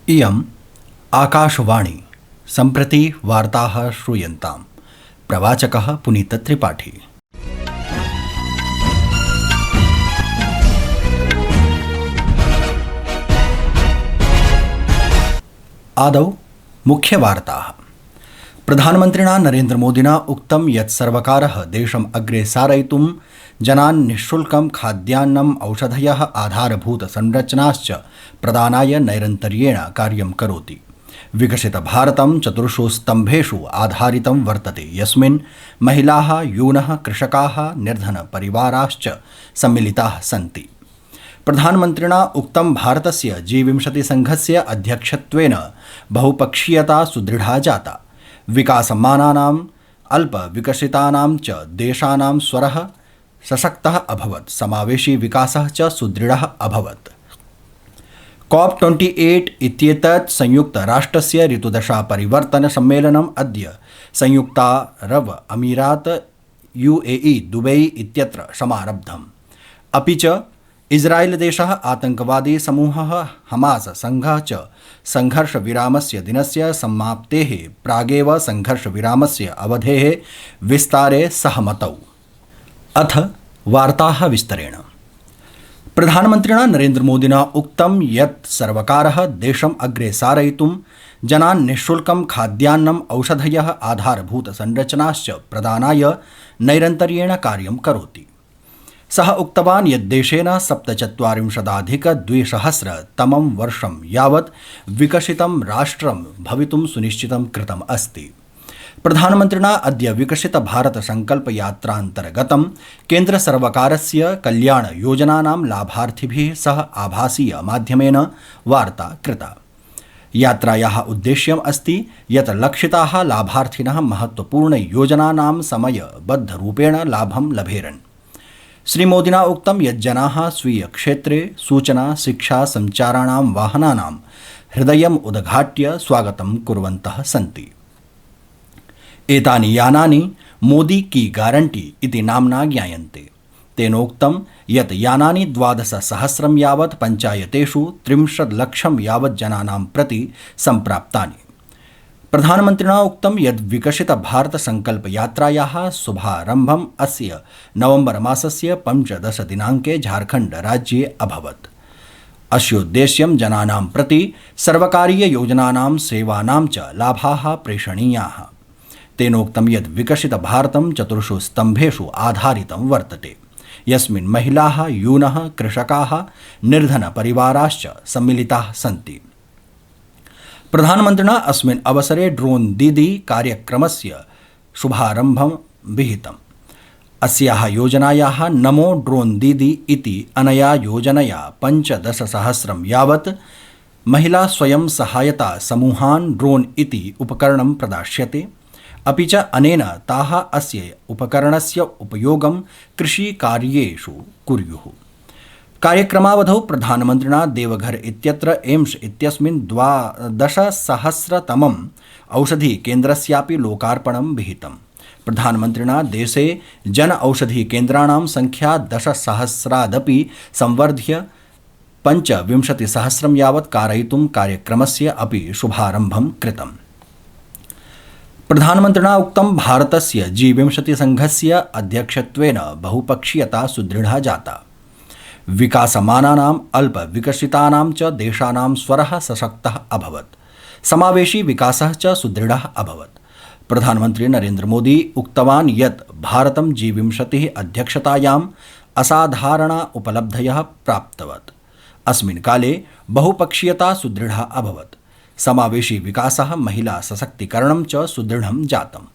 इयम् आकाशवाणी सम्प्रति वार्ताः श्रूयन्ताम्। प्रवाचकः पुनीतत्रिपाठी। आदौ मुख्यवार्ताः। प्रधानमन्त्रिणा नरेन्द्रमोदिना उक्तं यत् सर्वकारः देशम् अग्रे सारयितुं जनान् निःशुल्कं खाद्यान्नम् औषधयः आधारभूतसंरचनाश्च प्रदानाय नैरन्तर्येण कार्यं करोति। विकसितभारतं चतुर्षु स्तम्भेषु आधारितं वर्तते, यस्मिन् महिलाः, यूनः, कृषकाः, निर्धनपरिवाराश्च सम्मिलिताः सन्ति। प्रधानमन्त्रिणा उक्तं भारतस्य G20 संघस्य अध्यक्षत्वेन बहुपक्षीयता सुदृढा जाता। विकासमानानाम् अल्पविकसितानां च देशानां स्वरः सशक्तः अभवत्, समावेशी विकासः च सुदृढः अभवत्। COP28 इत्येतत् संयुक्तराष्ट्रस्य ऋतुदशा परिवर्तन सम्मेलनम् अद्य संयुक्तारब अमीरात UAE दुबई इत्यत्र समारब्धम्। अपि च इस्राएल देशः, आतंकवादी समूहः हमास संघः च संघर्षविरामस्य दिनस्य समाप्तेः प्रागेव संघर्षविरामस्य अवधेः विस्तारे सहमतौ। अथ वार्ताः विस्तरेण। प्रधानमन्त्रिणा नरेन्द्रमोदिना उक्तं यत् सर्वकारः देशम् अग्रे सारयितुं जनान् निःशुल्कं खाद्यान्नम् औषधयः आधारभूतसंरचनाश्च प्रदानाय नैरन्तर्येण कार्यं करोति। सः उक्तवान् यत् देशेन 47,200 वर्षं यावत् विकसितं राष्ट्रं भवितुं सुनिश्चितं कृतम् अस्ति। प्रधानमन्त्रिणा अद्य विकसित भारत संकल्प यात्रान्तर्गतं केन्द्रसर्वकारस्य कल्याणयोजनानां लाभार्थिभिः सह आभासीय माध्यमेन वार्ता कृता। यात्रायाः उद्देश्यम् अस्ति यत् लक्षिताः लाभार्थिनः महत्त्वपूर्णयोजनानां समयबद्धरूपेण लाभं लभेरन्। श्रीमोदिना उक्तं यत् जनाः स्वीयक्षेत्रे सूचना, शिक्षा, सञ्चाराणां वाहनानां हृदयम् उद्घाट्य स्वागतं कुर्वन्तः सन्ति। एतानि यानानि मोदी की गारंटी इति नाम्ना ज्ञायन्ते। तेनोक्तं यत् यानानि 12,000 यावत् पञ्चायतेषु 30 लक्षं यावत् जनानां प्रति सम्प्राप्तानि। प्रधानमन्त्रिणा उक्तं यत् विकसित भारत संकल्प यात्रायाः शुभारम्भम् अस्य नवम्बर मासस्य 15 दिनाङ्के झारखण्ड राज्ये अभवत्। अस्योद्देश्यं जनानां प्रति सर्वकारीययोजनानां सेवानां च लाभाः प्रेषणीयाः। तेनोक्तं यत् विकसित भारतं चतुर्षु स्तम्भेषु आधारितं वर्तते, यस्मिन् महिलाः, यूनः, कृषकाः, निर्धनपरिवाराश्च सम्मिलिताः सन्ति। प्रधानमन्त्रिणा अस्मिन् अवसरे ड्रोन दीदी कार्यक्रमस्य शुभारम्भं विहितम्। अस्याः योजनायाः नमो ड्रोन दीदी इति अनया योजनया 15,000 यावत् महिला स्वयं सहायता समूहान् ड्रोन इति उपकरणं प्रदास्यते। अपि च अनेन ताः अस्य उपकरणस्य उपयोगं कृषिकार्येषु कुर्युः। कार्यक्रमावधौ प्रधानमन्त्रिणा देवघर इत्यत्र एम्स इत्यस्मिन् 12,000तमम् औषधिकेन्द्रस्यापि लोकार्पणं विहितम्। प्रधानमन्त्रिणा देशे जन औषधिकेन्द्राणां संख्या 10,000दपि संवर्ध्य 25,000 यावत् कारयितुं कार्यक्रमस्य अपि शुभारम्भं कृतम्। प्रधानमन्त्रिणा उक्तं भारतस्य G20 संघस्य अध्यक्षत्वेन बहुपक्षीयता सुदृढा जाता। विकासमानानाम् अल्पविकसितानां च देशानां स्वरः सशक्तः अभवत्, समावेशी विकासः च सुदृढः अभवत्। प्रधानमन्त्री नरेन्द्र मोदी उक्तवान् यत् भारतं G20 अध्यक्षतायाम् असाधारणा उपलब्धयः प्राप्तवत्। अस्मिन् काले बहुपक्षीयता सुदृढा अभवत्, समावेशी विकासः, महिला सशक्तीकरणं च सुदृढं जातम्।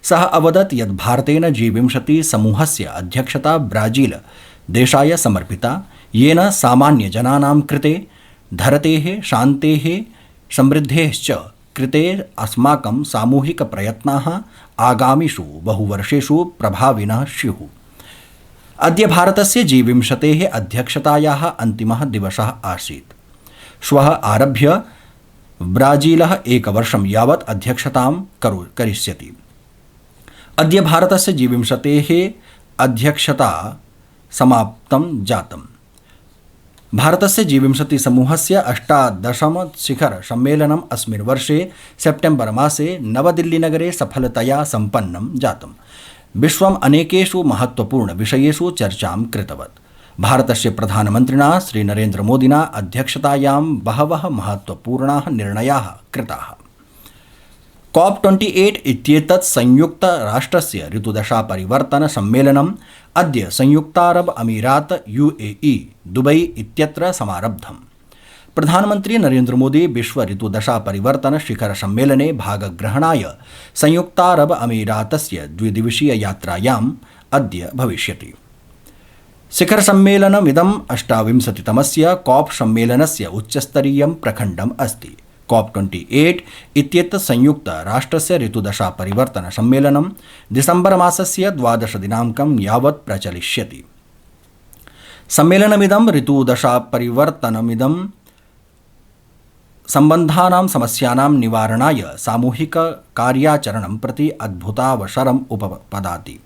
सः अवदत् यत् भारतेन G20 समूहस्य अध्यक्षता ब्राजील देशाय समर्पिता, येन सामान्यजनानां कृते धरतेः, शान्तेः, समृद्धेश्च कृते अस्माकं सामूहिकप्रयत्नाः आगामिषु बहुवर्षेषु प्रभाविनः स्युः। अद्य भारतस्य G20 अध्यक्षतायाः अन्तिमः दिवसः आसीत्। श्वः आरभ्य ब्राजीलः एकवर्षं यावत् अध्यक्षतां करिष्यति। अद्य भारतस्य G20 अध्यक्षता समाप्तं जातम्। भारतस्य G20 समूहस्य 18 शिखर सम्मेलनम् अस्मिन् वर्षे सेप्टेम्बर मासे नवदिल्लीनगरे सफलतया सम्पन्नं जातम्। विश्वम् अनेकेषु महत्वपूर्णविषयेषु चर्चां कृतवत्। भारतस्य प्रधानमन्त्रिणा श्रीनरेन्द्रमोदिना अध्यक्षतायां बहवः महत्वपूर्णाः निर्णयाः कृताः। COP28 इत्येतत् संयुक्तराष्ट्रस्य ऋतुदशापरिवर्तनसम्मेलनम् अद्य संयुक्तारब अमीरात UAE दुबई इत्यत्र समारब्धम्। प्रधानमन्त्री नरेन्द्रमोदी विश्व ऋतुदशापरिवर्तन शिखर सम्मेलने भागग्रहणाय संयुक्तारब अमीरातस्य द्विदिवसीययात्रायाम् अद्य भविष्यति। शिखर सम्मेलनमिदं 28तमस्य COP सम्मेलनस्य उच्चस्तरीयं प्रखण्डम् अस्ति। COP28 इत्येतत् संयुक्त राष्ट्रस्य ऋतुदशा परिवर्तन सम्मेलनं दिसम्बर मासस्य 12 दिनाङ्कं यावत् प्रचलिष्यति। सम्मेलनमिदं ऋतुदशा परिवर्तनमिदं सम्बन्धानां समस्यानां निवारणाय सामूहिक कार्याचरणं प्रति अद्भुतावसरम् उपपदाति।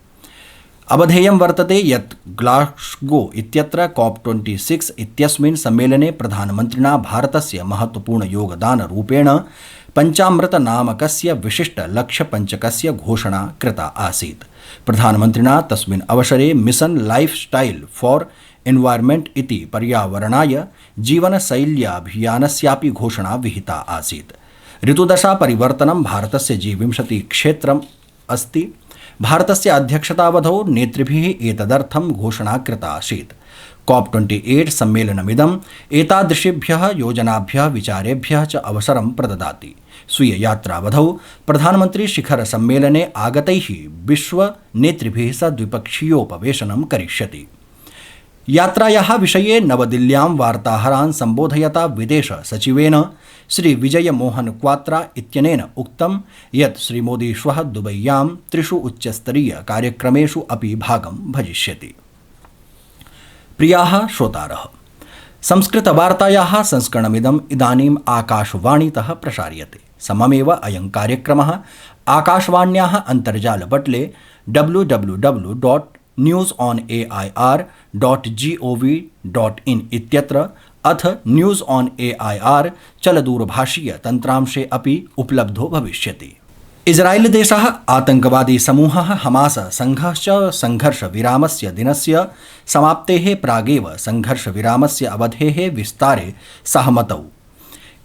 अवधेयं वर्तते यत् ग्लास्गो इत्यत्र COP26 इत्यस्मिन् सम्मेलने प्रधानमन्त्रिणा भारतस्य महत्वपूर्णयोगदानरूपेण पञ्चामृत नामकस्य विशिष्टलक्ष्यपञ्चकस्य घोषणा कृता आसीत्। प्रधानमन्त्रिणा तस्मिन् अवसरे मिशन लाइफस्टाइल फॉर एन्वायरमेंट इति पर्यावरणाय जीवनशैल्याभियानस्यापि घोषणा विहिता आसीत्। ऋतुदशा परिवर्तनं भारतस्य G20 क्षेत्रम् अस्ति। भारतस्य अध्यक्षतावधौ नेतृभिः एतदर्थं घोषणा कृता आसीत्। COP28 सम्मेलनमिदम् एतादृशेभ्यः योजनाभ्यः विचारेभ्यः च अवसरं प्रददाति। स्वीययात्रावधौ प्रधानमन्त्री शिखर सम्मेलने आगतैः विश्वनेतृभिः सह द्विपक्षीयोपवेशनं करिष्यति। यात्रायाः विषये नवदिल्ल्यां वार्ताहरान् सम्बोधयता विदेश सचिवेन श्री विजय मोहन क्वात्रा इत्यनेन उक्तं यत् श्रीमोदी श्वः दुबय्यां 3 उच्चस्तरीय कार्यक्रमेषु अपि भागं भजिष्यति। प्रियाः श्रोतारः, संस्कृतवार्तायाः संस्करणमिदम् इदानीम् आकाशवाणीतः प्रसार्यते। सममेव अयं कार्यक्रमः आकाशवाण्याः अन्तर्जालपटले www.newsonair.gov.in इत्यत्र अथ न्यूज़ ऑन AIR चलदूरभाषीय तन्त्रांशे अपि उपलब्धो भविष्यति। इस्राएल देशः आतंकवादी समूहः हमास संघर्षविरामस्य दिनस्य समाप्तेः प्रागेव संघर्षविरामस्य अवधेः विस्तारे सहमतौ।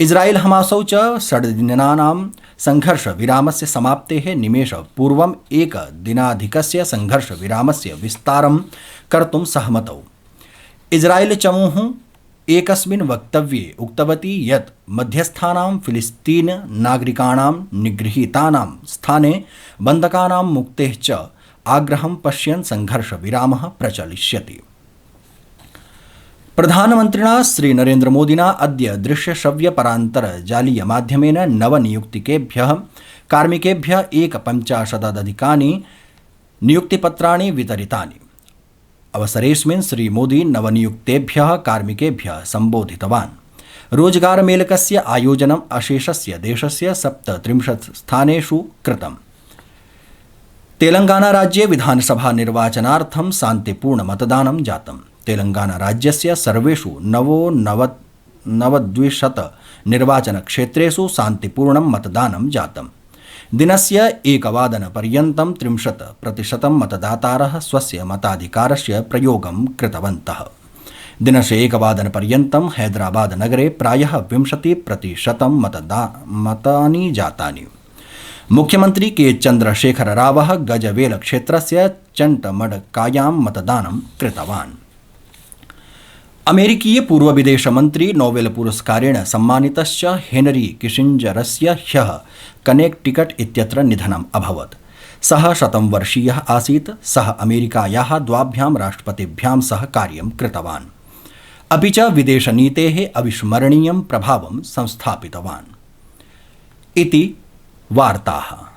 इस्राएल हमासौ च 6 दिनानां संघर्षविरामस्य समाप्तेः निमेषपूर्वम् एकदिनाधिकस्य संघर्षविरामस्य विस्तारं कर्तुं सहमतौ। इस्राएल चमूः एकस्मिन् वक्तव्ये उक्तवती यत् मध्यस्थानां फिलिस्तीन नागरिकाणां निगृहीतानां स्थाने बन्धकानां मुक्तेः च आग्रहं पश्यन् संघर्षविरामः प्रचलिष्यति। प्रधानमन्त्रिणा श्रीनरेन्द्रमोदिना अद्य दृश्यश्रव्यपरान्तर्जालीयमाध्यमेन नवनियुक्तिकेभ्यः कार्मिकेभ्यः 150 नियुक्तिपत्राणि वितरितानि। अवसरेऽस्मिन् श्रीमोदी नवनियुक्तेभ्यः कार्मिकेभ्यः सम्बोधितवान्। रोजगारमेलकस्य आयोजनम् अशेषस्य देशस्य 37 स्थानेषु कृतम्। तेलंगानाराज्ये विधानसभा निर्वाचनार्थं शान्तिपूर्णमतदानं जातम्। तेलंगानाराज्यस्य सर्वेषु 929 निर्वाचनक्षेत्रेषु शान्तिपूर्णं मतदानं जातम्। दिनस्य 1वादनपर्यन्तं 30% मतदातारः स्वस्य मताधिकारस्य प्रयोगं कृतवन्तः। दिनस्य 1वादनपर्यन्तं हैदराबादनगरे प्रायः 20% मतानि जातानि। मुख्यमन्त्री के चन्द्रशेखररावः गजवेलक्षेत्रस्य चण्टमडकायां मतदानं कृतवान्। अमेरिकीय पूर्वविदेशमन्त्री नोबेल पुरस्कारेण सम्मानितश्च हेनरी किसिञ्जरस्य ह्यः कनेक्टिकट इत्यत्र निधनम् अभवत्। सः 100 वर्षीयः आसीत्। सः अमेरिकायाः 2 राष्ट्रपतिभ्यां सह कार्यं कृतवान्, अपि च विदेशनीतेः अविस्मरणीयं प्रभावं संस्थापितवान्। इति वार्ताः।